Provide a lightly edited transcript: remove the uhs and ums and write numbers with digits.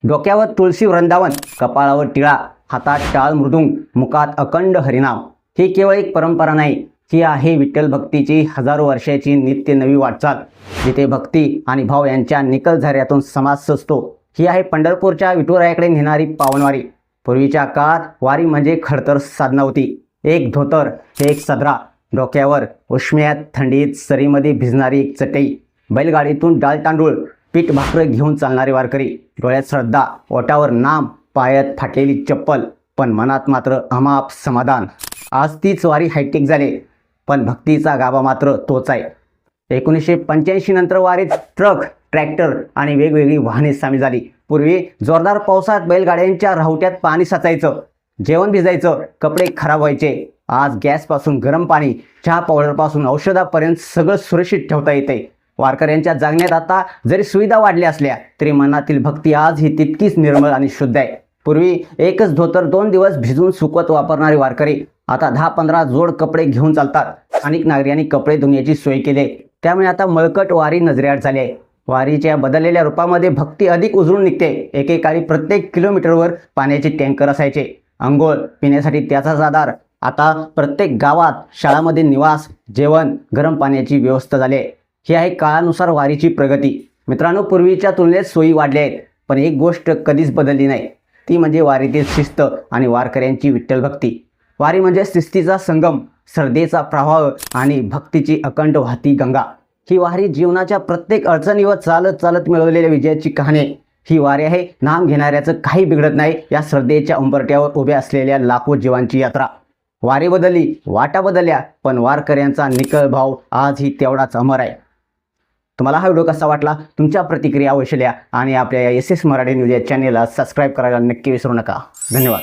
डोक्यावर तुळशी वृंदावन, कपाळावर टिळा, हातात टाळ मृदुंग, मुखात अखंड हरिनाम. ही केवळ एक परंपरा नाही, ही आहे विठ्ठल भक्तीची हजारो वर्षाची नित्य नवी वाटचाल, जिथे भक्ती आणि भाव यांच्या निकलझऱ्यातून समाज सजतो. ही आहे पंढरपूरच्या विठुरायाकडे नेणारी पावनवारी. पूर्वीच्या काळात वारी म्हणजे खडतर साधना होती. एक धोतर, एक सदरा, डोक्यावर उष्म्यात थंडीत सरीमध्ये भिजणारी एक चटई, बैलगाडीतून डाळ तांदूळ पीठ भाकरं घेऊन चालणारे वारकरी, डोळ्यात श्रद्धा, ओठावर नाम, पायात फाटलेली चप्पल, पण मनात मात्र अमाप समाधान. आज तीच वारी हायटेक झाली, पण भक्तीचा गाभा मात्र तोच आहे. 1985 नंतर वारीत ट्रक, ट्रॅक्टर आणि वेगवेगळी वाहने सामील झाली. पूर्वी जोरदार पावसात बैलगाड्यांच्या राहुट्यात पाणी साचायचं, जेवण भिजायचं, कपडे खराब व्हायचे. आज गॅसपासून गरम पाणी, चहा पावडरपासून औषधापर्यंत सगळं सुरक्षित ठेवता येते. वारकऱ्यांच्या जगण्यात आता जरी सुविधा वाढल्या असल्या तरी मनातील भक्ती आज ही तितकीच निर्मळ आणि शुद्ध आहे. पूर्वी एकच धोतर 2 दिवस भिजून सुकवत वापरणारे वारकरी आता 10-15 जोड कपडे घेऊन चालतात. अनेक नागरिकांनी कपडे धुण्याची सोय केली आहे, त्यामुळे आता मळकट वारी नजरेआड झाली आहे. वारीच्या बदललेल्या रूपामध्ये भक्ती अधिक उजळून निघते. एकेकाळी प्रत्येक किलोमीटरवर पाण्याचे टँकर असायचे, अंघोळ पिण्यासाठी त्याचाच आधार. आता प्रत्येक गावात, शाळांमध्ये निवास, जेवण, गरम पाण्याची व्यवस्था झाली आहे. ही आहे काळानुसार वारीची प्रगती. मित्रांनो, पूर्वीच्या तुलनेत सोयी वाढल्या आहेत, पण एक गोष्ट कधीच बदलली नाही, ती म्हणजे वारीतील शिस्त आणि वारकऱ्यांची विठ्ठल भक्ती. वारी म्हणजे शिस्तीचा संगम, श्रद्धेचा प्रवाह आणि भक्तीची अखंड वाहती गंगा. ही वारी जीवनाच्या प्रत्येक अडचणीवर चालत चालत मिळवलेल्या विजयाची कहाणी आहे. ही वारी आहे नाम घेणाऱ्याचं काही बिघडत नाही या श्रद्धेच्या उंबरट्यावर उभ्या असलेल्या लाखो जीवांची यात्रा. वारी बदलली, वाटा बदलल्या, पण वारकऱ्यांचा निकळ भाव आजही तेवढाच अमर आहे. तुम्हाला हा व्हिडिओ कसा वाटला? तुमच्या प्रतिक्रिया अवश्य लिहा आणि आपल्या या SS मराठी न्यूज या चॅनेलला सबस्क्राईब करायला नक्की विसरू नका. धन्यवाद.